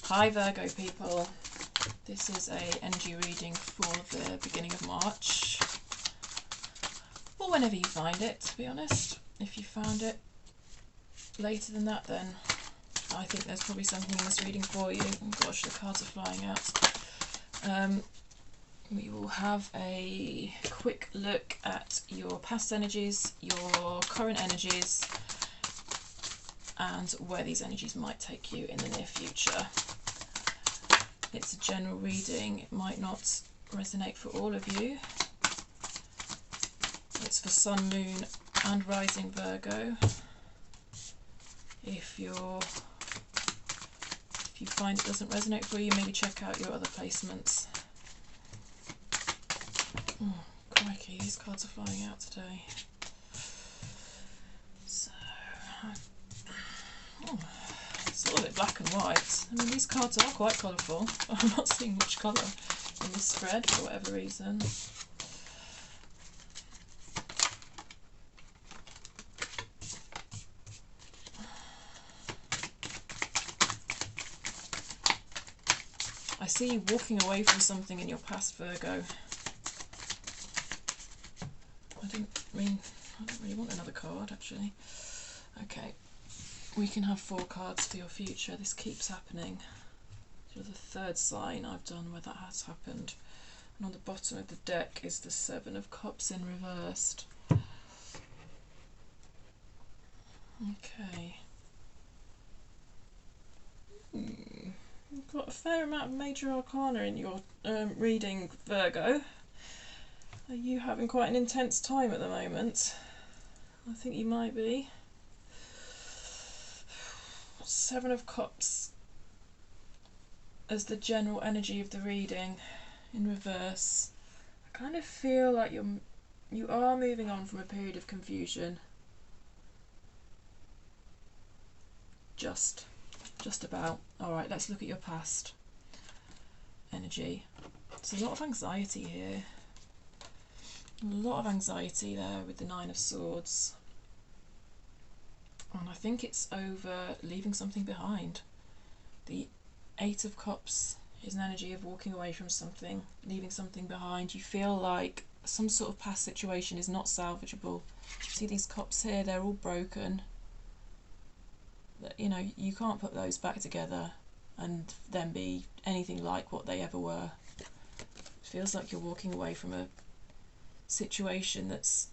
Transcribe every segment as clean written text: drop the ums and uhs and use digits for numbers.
Hi Virgo people, this is a energy reading for the beginning of March, or whenever you find it, to be honest. If you found it later than that, then I think there's probably something in this reading for you. Oh gosh, the cards are flying out. We will have a quick look at your past energies, your current energies, and where these energies might take you in the near future. It's a general reading, it might not resonate for all of you. It's for Sun, Moon and Rising Virgo. If you find it doesn't resonate for you, maybe check out your other placements. Oh, crikey, these cards are flying out today. So, it's a little bit black and white. I mean, these cards are quite colourful, but I'm not seeing much colour in this spread for whatever reason. I see you walking away from something in your past, Virgo. I don't really want another card, actually. Okay. We can have 4 cards for your future. This keeps happening. So the third sign I've done where that has happened. And on the bottom of the deck is the 7 of Cups in reversed. Okay. You've got a fair amount of major arcana in your reading, Virgo. Are you having quite an intense time at the moment? I think you might be. 7 of Cups as the general energy of the reading in reverse. I kind of feel like you are moving on from a period of confusion. Just about. Alright, let's look at your past energy. There's a lot of anxiety here. A lot of anxiety there with the 9 of Swords. And I think it's over leaving something behind. The 8 of Cups is an energy of walking away from something, leaving something behind. You feel like some sort of past situation is not salvageable. See these cups here, they're all broken. You know, you can't put those back together and then be anything like what they ever were. It feels like you're walking away from a situation that's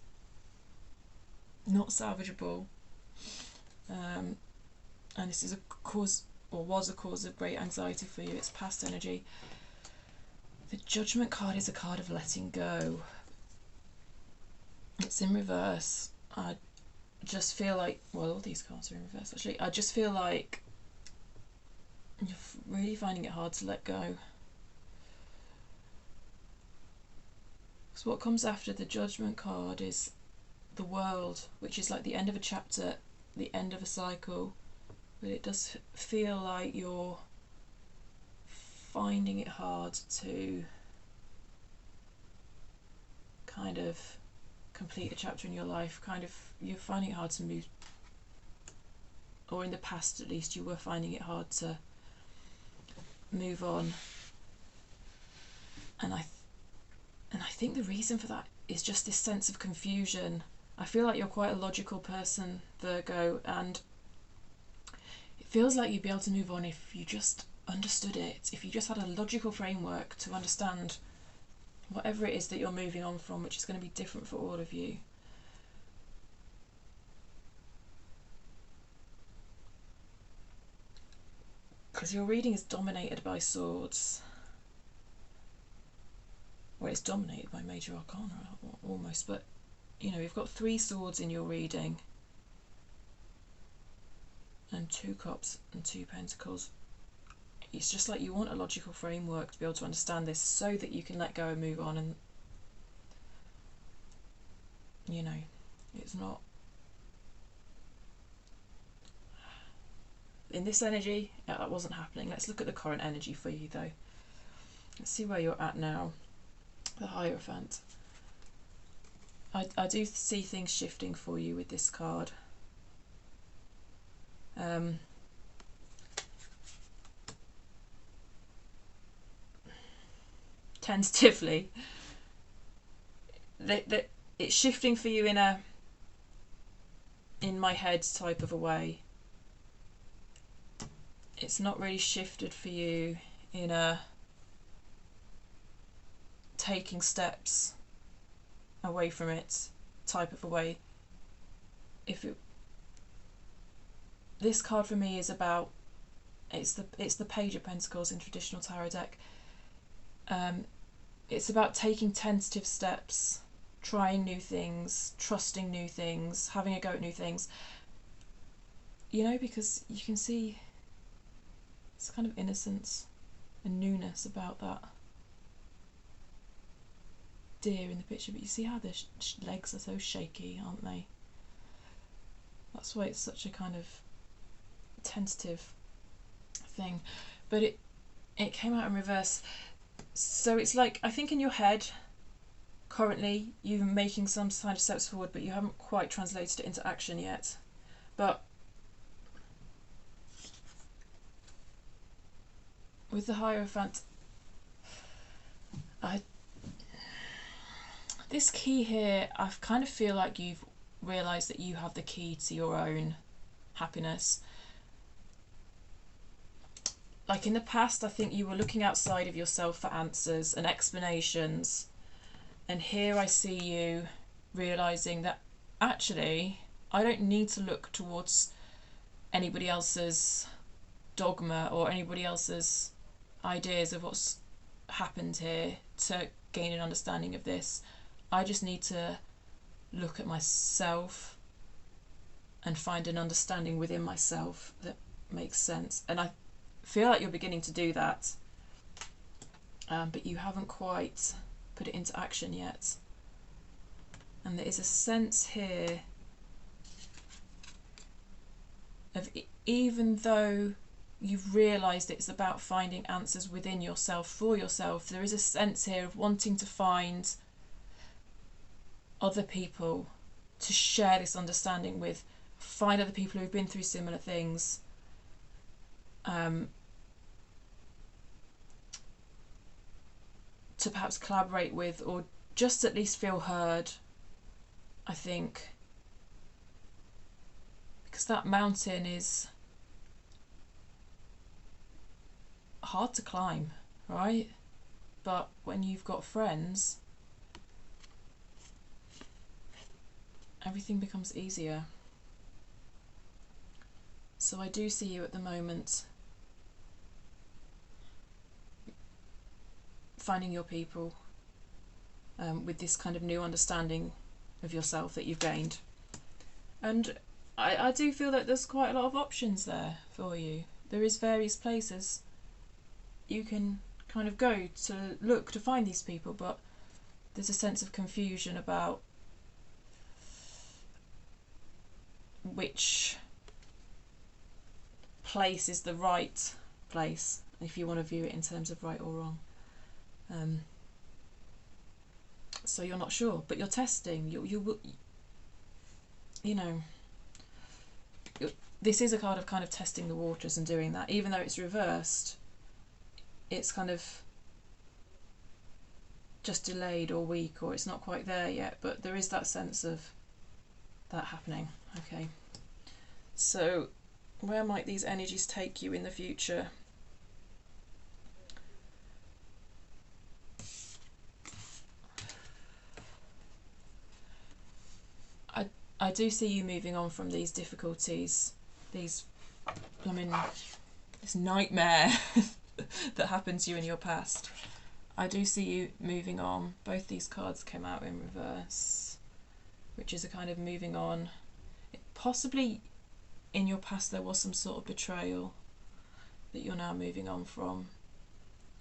not salvageable. And this is a cause, or was a cause, of great anxiety for you. It's past energy. The Judgment card is a card of letting go. It's in reverse. I just feel like, well, all these cards are in reverse actually. I just feel like you're really finding it hard to let go. So what comes after the Judgment card is the World, which is like the end of a chapter, the end of a cycle. But it does feel like you're finding it hard to kind of complete a chapter in your life. You're finding it hard to move, or in the past at least you were finding it hard to move on. And I think the reason for that is just this sense of confusion. I feel like you're quite a logical person, Virgo, and it feels like you'd be able to move on if you just understood it, if you just had a logical framework to understand whatever it is that you're moving on from, which is going to be different for all of you. Because your reading is dominated by swords. Well, it's dominated by major arcana almost, but you know, you've got 3 swords in your reading, and 2 cups and 2 pentacles. It's just like you want a logical framework to be able to understand this so that you can let go and move on, and you know, it's not in this energy. That wasn't happening. Let's look at the current energy for you though. Let's see where you're at now. The Hierophant. I do see things shifting for you with this card. tentatively, that it's shifting for you in a in my head type of a way. It's not really shifted for you in a taking steps away from it type of a way. This card for me is about, it's the Page of Pentacles in traditional tarot deck. It's about taking tentative steps, trying new things, trusting new things, having a go at new things. You know, because you can see it's kind of innocence and newness about that deer in the picture, but you see how their legs are so shaky, aren't they? That's why it's such a kind of tentative thing. But it came out in reverse. So it's like, I think in your head currently you're making some kind of steps forward, but you haven't quite translated it into action yet. But with the Hierophant, this key here, I kind of feel like you've realised that you have the key to your own happiness. Like in the past, I think you were looking outside of yourself for answers and explanations. And here I see you realising that actually I don't need to look towards anybody else's dogma or anybody else's ideas of what's happened here to gain an understanding of this. I just need to look at myself and find an understanding within myself that makes sense. And I feel like you're beginning to do that, but you haven't quite put it into action yet. And there is a sense here of, even though you've realised it's about finding answers within yourself for yourself, there is a sense here of wanting to find other people to share this understanding with, find other people who've been through similar things, to perhaps collaborate with, or just at least feel heard, I think. Because that mountain is hard to climb, right? But when you've got friends, everything becomes easier. So I do see you at the moment finding your people, with this kind of new understanding of yourself that you've gained. And I do feel that there's quite a lot of options there for you. There is various places you can kind of go to look to find these people, but there's a sense of confusion about which place is the right place, if you want to view it in terms of right or wrong. So you're not sure, but you're testing. This is a card of kind of testing the waters and doing that. Even though it's reversed, it's kind of just delayed or weak, or it's not quite there yet, but there is that sense of that happening. Okay, so where might these energies take you in the future? I do see you moving on from these difficulties, this nightmare that happened to you in your past. I do see you moving on. Both these cards came out in reverse, which is a kind of moving on. Possibly in your past there was some sort of betrayal that you're now moving on from.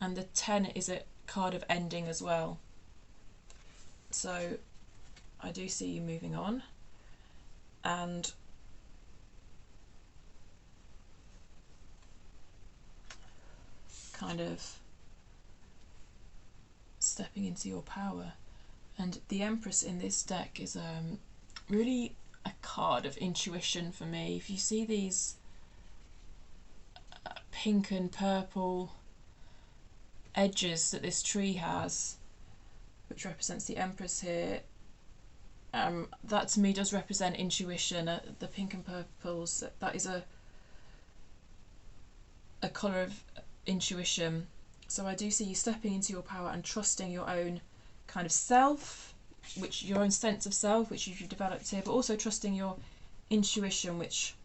And the 10 is a card of ending as well. So I do see you moving on. And kind of stepping into your power. And the Empress in this deck is really a card of intuition for me. If you see these pink and purple edges that this tree has, which represents the Empress here, that to me does represent intuition. The pink and purples, that is a colour of intuition. So I do see you stepping into your power and trusting your own kind of self, which your own sense of self, which you've developed here, but also trusting your intuition, which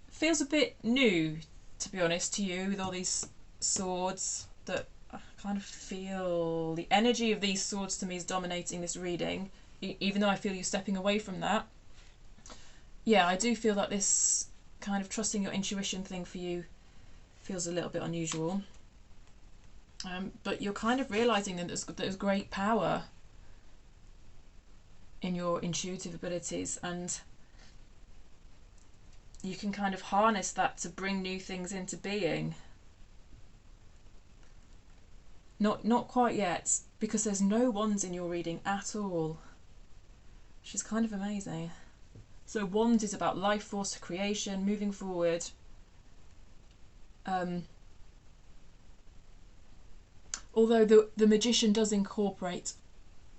feels a bit new, to be honest, to you, with all these swords. That I kind of feel the energy of these swords to me is dominating this reading, even though I feel you stepping away from that. Yeah, I do feel that this kind of trusting your intuition thing for you feels a little bit unusual. But you're kind of realising that there's great power in your intuitive abilities, and you can kind of harness that to bring new things into being. Not quite yet, because there's no wands in your reading at all, which is kind of amazing. So wands is about life force, creation, moving forward. Although the magician does incorporate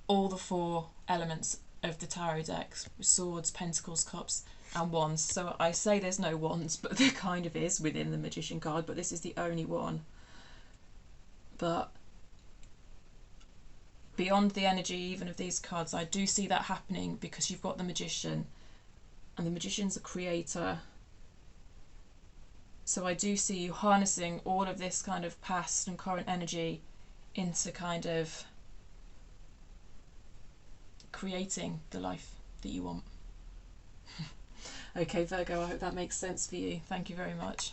all the 4 elements of the tarot decks: swords, pentacles, cups and wands. So I say there's no wands, but there kind of is within the magician card, but this is the only one. But beyond the energy even of these cards, I do see that happening, because you've got the magician, and the magician's a creator. So I do see you harnessing all of this kind of past and current energy into kind of creating the life that you want. Okay, Virgo, I hope that makes sense for you. Thank you very much.